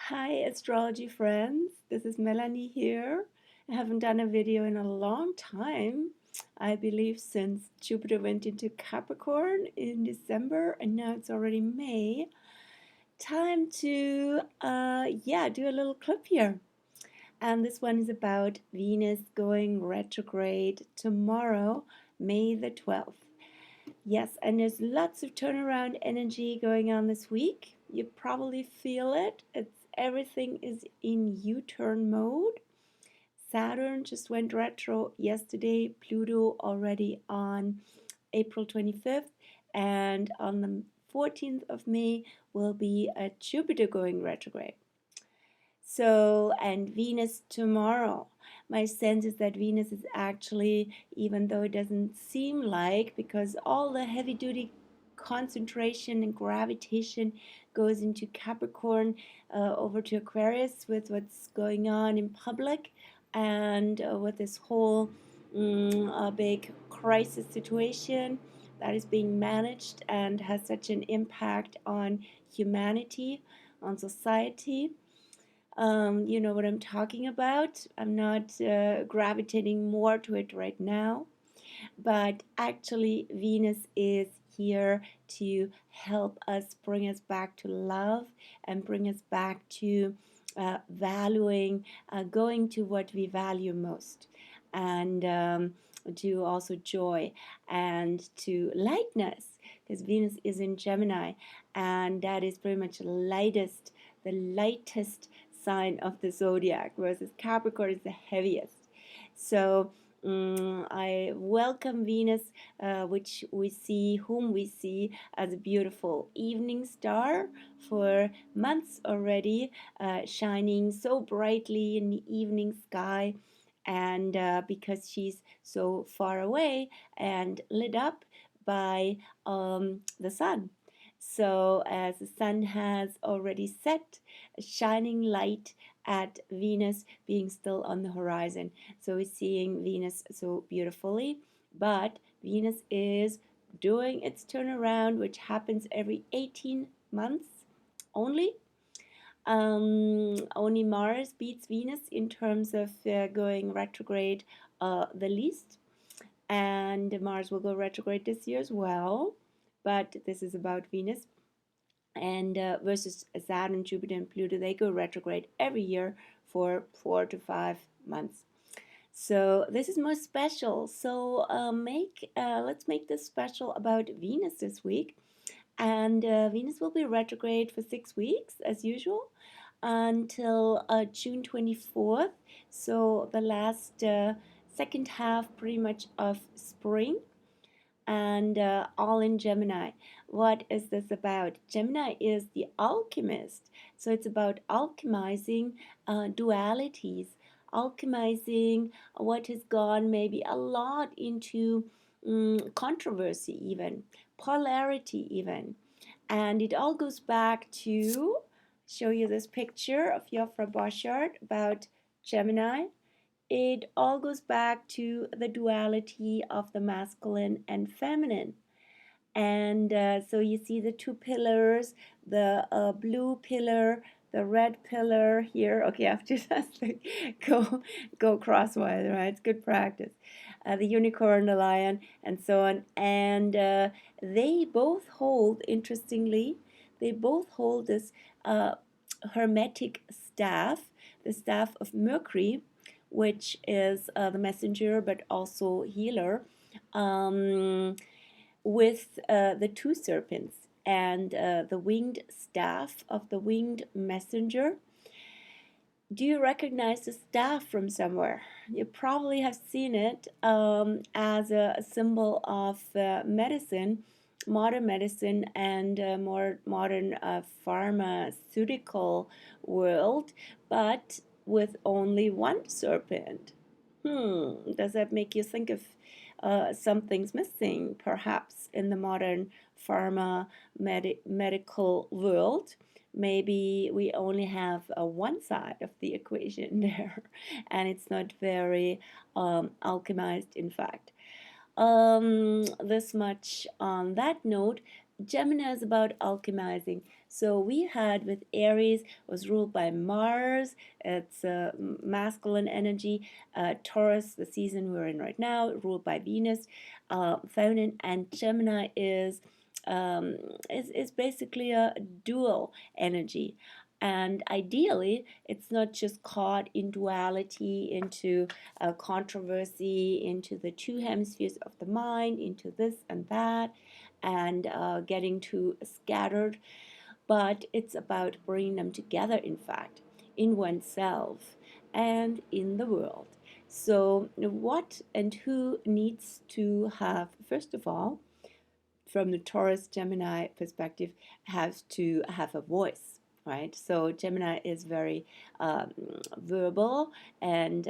Hi astrology friends, this is Melanie here. I haven't done a video in a long time, I believe since Jupiter went into Capricorn in December and now it's already May. Time to do a little clip here. And this one is about Venus going retrograde tomorrow, May the 12th. Yes, and there's lots of turnaround energy going on this week. You probably feel it. Everything is in U-turn mode. Saturn just went retro yesterday, Pluto already on April 25th, and on the 14th of May will be a Jupiter going retrograde. So, and Venus tomorrow. My sense is that Venus is actually, even though it doesn't seem like, because all the heavy duty concentration and gravitation goes into Capricorn, over to Aquarius with what's going on in public and with this whole big crisis situation that is being managed and has such an impact on humanity, on society. You know what I'm talking about. I'm not gravitating more to it right now, but actually Venus is here to help us, bring us back to love and bring us back to valuing, going to what we value most, and to also joy and to lightness, because Venus is in Gemini, and that is pretty much the lightest sign of the zodiac, versus Capricorn is the heaviest. So I welcome Venus, whom we see as a beautiful evening star for months already, shining so brightly in the evening sky, and because she's so far away and lit up by the sun. So as the sun has already set, a shining light at Venus being still on the horizon. So we're seeing Venus so beautifully, but Venus is doing its turnaround, which happens every 18 months only. Only Mars beats Venus in terms of going retrograde the least, and Mars will go retrograde this year as well, but this is about Venus. And versus Saturn, Jupiter, and Pluto, they go retrograde every year for 4 to 5 months. So this is more special. So let's make this special about Venus this week. And Venus will be retrograde for 6 weeks as usual until June 24th. So the last second half pretty much of spring, and all in Gemini. What is this about? Gemini is the alchemist, so it's about alchemizing dualities, alchemizing what has gone maybe a lot into controversy, even polarity, even. And it all goes back to show you this picture of Jofra Boschart about Gemini. It all goes back to the duality of the masculine and feminine. And so you see the two pillars, the blue pillar, the red pillar here. Okay, I have to just go crosswise, right? It's good practice. The unicorn, the lion, and so on. And they both hold, interestingly, this hermetic staff, the staff of Mercury, which is the messenger but also healer, with the two serpents and the winged staff of the winged messenger. Do you recognize the staff from somewhere? You probably have seen it as a symbol of medicine, modern medicine, and more modern pharmaceutical world, but with only one serpent. Does that make you think of something's missing, perhaps, in the modern medical world? Maybe we only have one side of the equation there, and it's not very alchemized, in fact. This much on that note. Gemini is about alchemizing. So we had with Aries was ruled by Mars. It's masculine energy. Taurus, the season we're in right now, ruled by Venus, feminine, and Gemini um, is basically a dual energy. And ideally, it's not just caught in duality, into controversy, into the two hemispheres of the mind, into this and that, and getting too scattered, but it's about bringing them together, in fact, in oneself and in the world. So, what and who needs to have, first of all, from the Taurus Gemini perspective, has to have a voice, right? So Gemini is very verbal and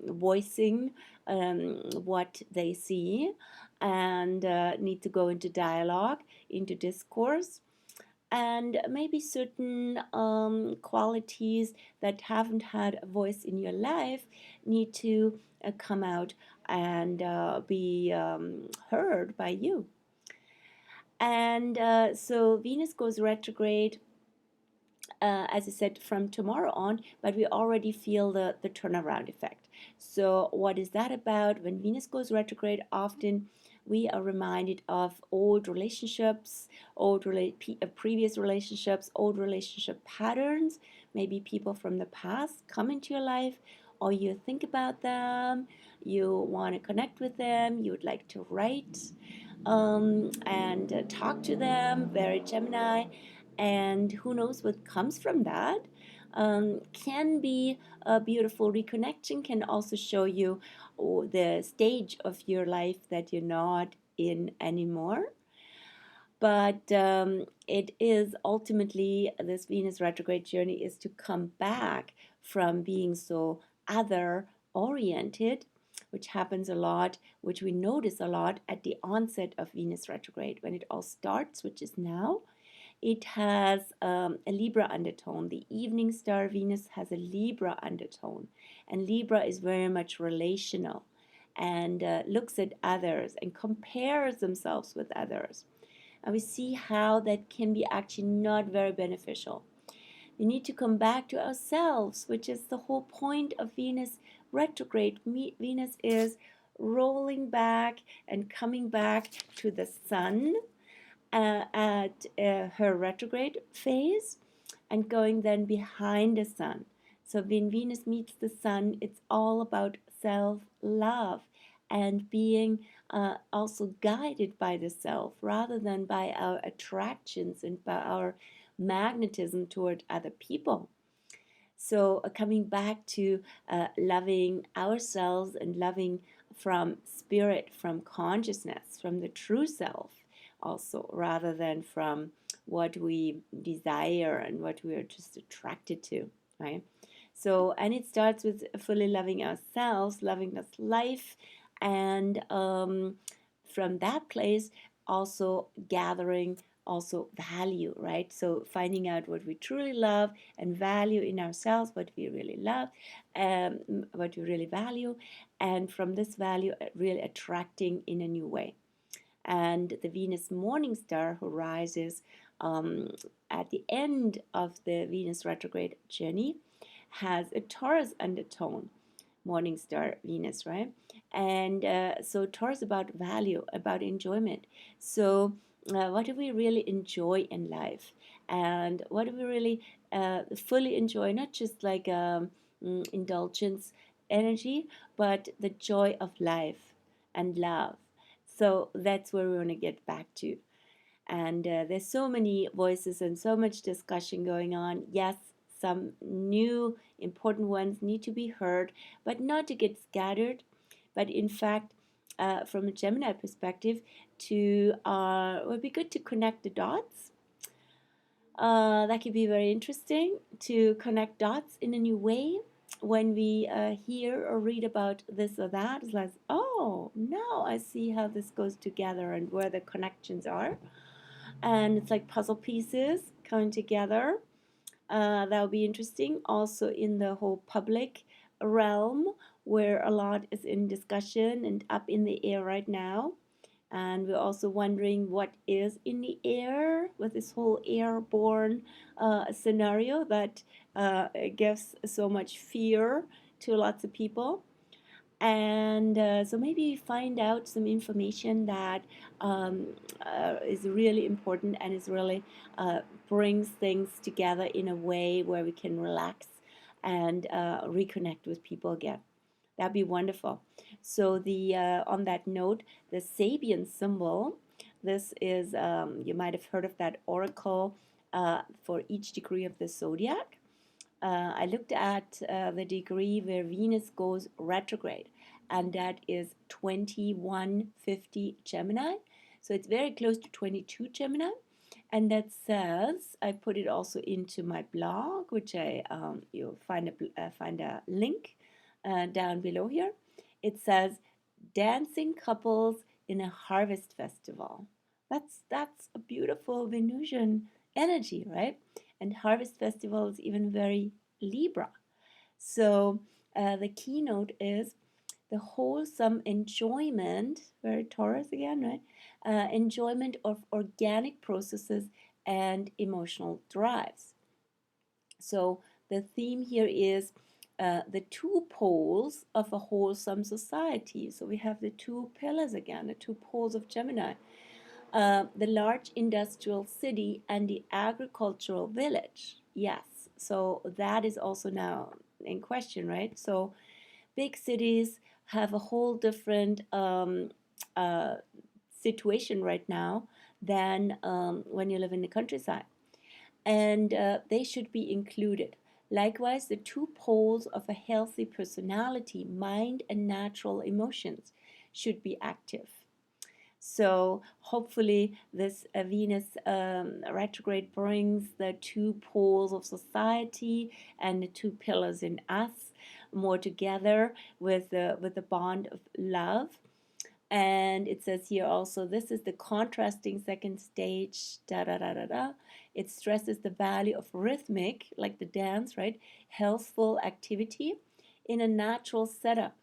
voicing what they see, and need to go into dialogue, into discourse, and maybe certain qualities that haven't had a voice in your life need to come out and be heard by you. And so Venus goes retrograde, as I said, from tomorrow on, but we already feel the turnaround effect. So, what is that about? When Venus goes retrograde, often we are reminded of old relationships, previous relationships, old relationship patterns. Maybe people from the past come into your life, or you think about them, you want to connect with them, you would like to write and talk to them, very Gemini, and who knows what comes from that. Can be a beautiful reconnection, can also show you the stage of your life that you're not in anymore. But it is ultimately, this Venus retrograde journey is to come back from being so other oriented, which happens a lot, which we notice a lot at the onset of Venus retrograde when it all starts, which is now. It has a Libra undertone. The evening star Venus has a Libra undertone, and Libra is very much relational and looks at others and compares themselves with others. And we see how that can be actually not very beneficial. We need to come back to ourselves, which is the whole point of Venus retrograde. Venus is rolling back and coming back to the sun at her retrograde phase, and going then behind the sun. So when Venus meets the sun, it's all about self-love and being also guided by the self rather than by our attractions and by our magnetism toward other people. So coming back to loving ourselves and loving from spirit, from consciousness, from the true self also, rather than from what we desire and what we are just attracted to, right? So, and it starts with fully loving ourselves, loving this life, and from that place also gathering also value, right? So finding out what we truly love and value in ourselves, what we really love, what we really value, and from this value really attracting in a new way. And the Venus morning star, who rises at the end of the Venus retrograde journey, has a Taurus undertone. Morning star Venus, right? And so Taurus about value, about enjoyment. So what do we really enjoy in life, and what do we really fully enjoy, not just like indulgence energy, but the joy of life and love. So that's where we want to get back to. And there's so many voices and so much discussion going on. Yes, some new important ones need to be heard, but not to get scattered, but in fact, from a Gemini perspective, to it would be good to connect the dots. That could be very interesting to connect dots in a new way. When we hear or read about this or that, it's like, oh, now I see how this goes together and where the connections are. And it's like puzzle pieces coming together. That would be interesting. Also, in the whole public realm, where a lot is in discussion and up in the air right now. And we're also wondering what is in the air with this whole airborne scenario that gives so much fear to lots of people. And so maybe find out some information that um, is really important and is really brings things together in a way where we can relax and reconnect with people again. That'd be wonderful. So the on that note, the Sabian symbol. This is you might have heard of that oracle for each degree of the zodiac. I looked at the degree where Venus goes retrograde, and that is 2150 Gemini. So it's very close to 22 Gemini. And that says, I put it also into my blog, which you'll find a link down below here. It says, dancing couples in a harvest festival. That's a beautiful Venusian energy, right? And harvest festival is even very Libra. So the keynote is the wholesome enjoyment, very Taurus again, right? Enjoyment of organic processes and emotional drives. So the theme here is the two poles of a wholesome society. So we have the two pillars again, the two poles of Gemini. The large industrial city and the agricultural village. Yes, so that is also now in question, right? So big cities have a whole different uh, situation right now than when you live in the countryside. And they should be included. Likewise, the two poles of a healthy personality, mind and natural emotions, should be active. So hopefully this Venus retrograde brings the two poles of society and the two pillars in us more together with the bond of love. And it says here also, this is the contrasting second stage, da da da da da. It stresses the value of rhythmic, like the dance, right? Healthful activity in a natural setup.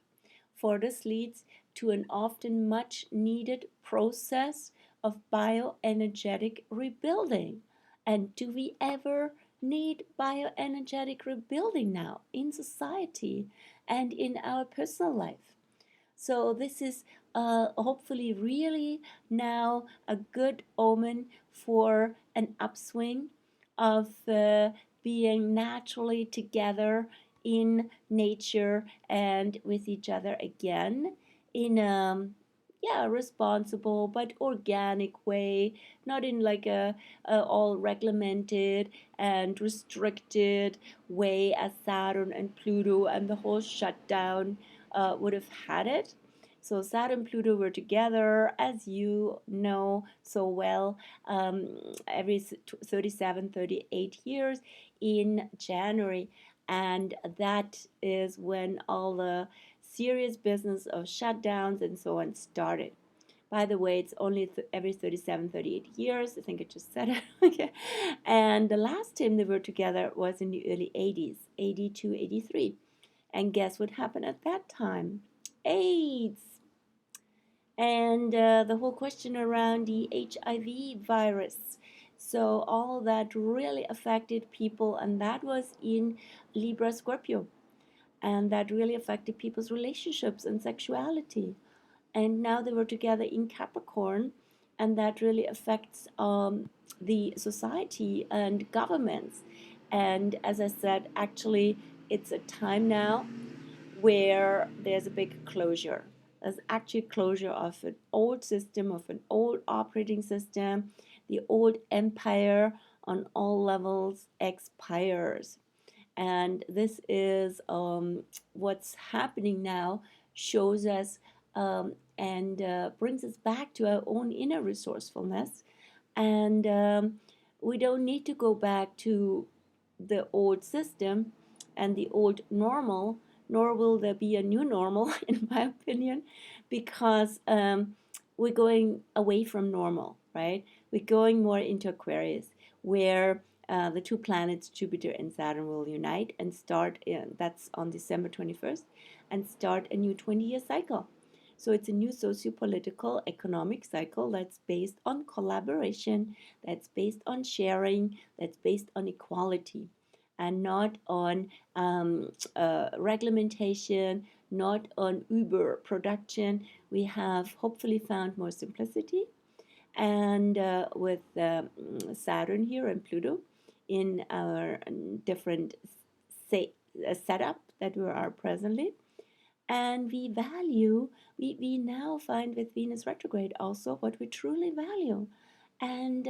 For this leads to an often much needed process of bioenergetic rebuilding. And do we ever need bioenergetic rebuilding now in society and in our personal life? So this is hopefully really now a good omen for an upswing of being naturally together in nature and with each other again in a responsible but organic way, not in like a all regulated and restricted way as Saturn and Pluto and the whole shutdown would have had it. So Saturn and Pluto were together, as you know so well, every 37, 38 years in January. And that is when all the serious business of shutdowns and so on started. By the way, it's only every 37, 38 years. I think I just said it. Okay. And the last time they were together was in the early 80s, 82, 83. And guess what happened at that time? AIDS. And the whole question around the HIV virus. So all that really affected people, and that was in Libra Scorpio. And that really affected people's relationships and sexuality. And now they were together in Capricorn, and that really affects the society and governments. And as I said, actually, it's a time now where there's a big closure. There's actually closure of an old system, of an old operating system. The old empire on all levels expires. And this is what's happening now, shows us and brings us back to our own inner resourcefulness. And we don't need to go back to the old system and the old normal, nor will there be a new normal, in my opinion, because we're going away from normal, right? We're going more into Aquarius, where the two planets, Jupiter and Saturn, will unite and start, that's on December 21st, and start a new 20-year cycle. So it's a new socio-political economic cycle that's based on collaboration, that's based on sharing, that's based on equality, and not on reglementation, not on Uber production. We have hopefully found more simplicity, and with Saturn here and Pluto in our different setup that we are presently. And we now find with Venus retrograde also what we truly value. And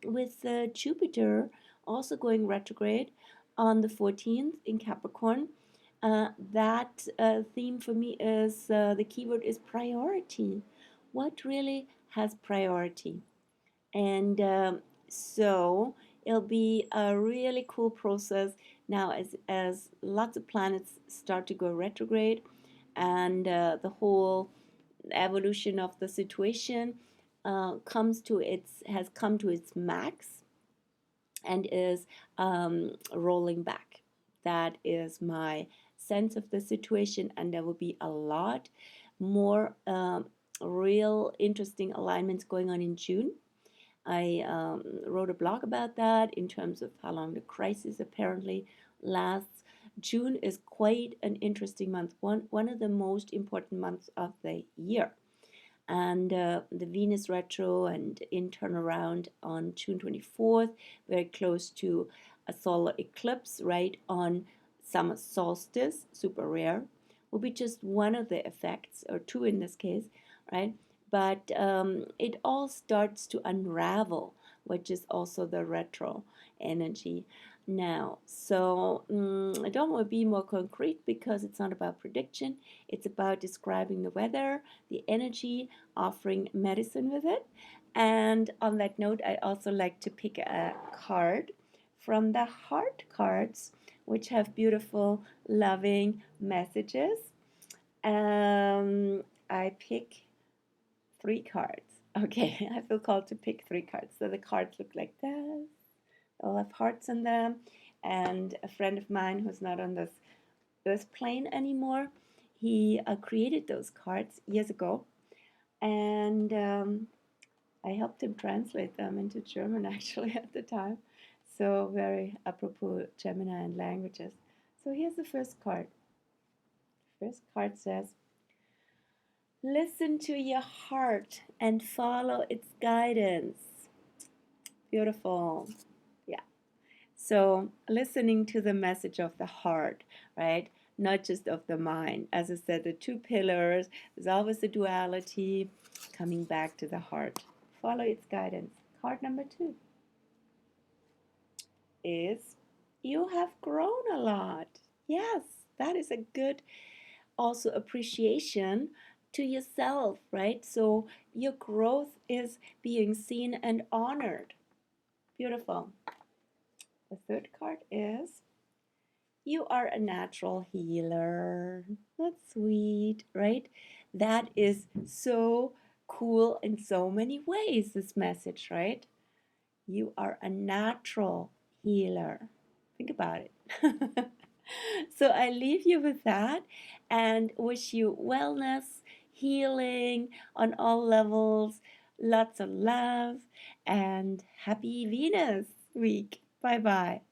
with Jupiter also going retrograde on the 14th in Capricorn, that theme for me is the keyword is priority. What really has priority? And so it'll be a really cool process now as lots of planets start to go retrograde, and the whole evolution of the situation has come to its max and is rolling back. That is my sense of the situation, and there will be a lot more real interesting alignments going on in June. I wrote a blog about that in terms of how long the crisis apparently lasts. June is quite an interesting month, one of the most important months of the year. And the Venus retro and in turnaround on June 24th, very close to a solar eclipse, right on summer solstice, super rare, will be just one of the effects, or two in this case, right? But it all starts to unravel, which is also the retro energy now. So I don't want to be more concrete because it's not about prediction. It's about describing the weather, the energy, offering medicine with it. And on that note, I also like to pick a card from the heart cards, which have beautiful, loving messages. I pick 3 cards. Okay, I feel called to pick 3 cards. So the cards look like this. All have hearts in them. And a friend of mine who's not on this earth plane anymore, he created those cards years ago. And I helped him translate them into German actually at the time. So very apropos Gemini and languages. So here's the first card. First card says, listen to your heart and follow its guidance. Beautiful. Yeah. So listening to the message of the heart, right? Not just of the mind. As I said, the 2 pillars, there's always the duality, coming back to the heart. Follow its guidance. Card number 2 is you have grown a lot. Yes, that is a good also appreciation to yourself, right? So your growth is being seen and honored. Beautiful. The third card is you are a natural healer. That's sweet, right? That is so cool in so many ways, this message, right? You are a natural healer. Think about it. So I leave you with that and wish you wellness, healing on all levels, lots of love, and happy Venus week. Bye bye.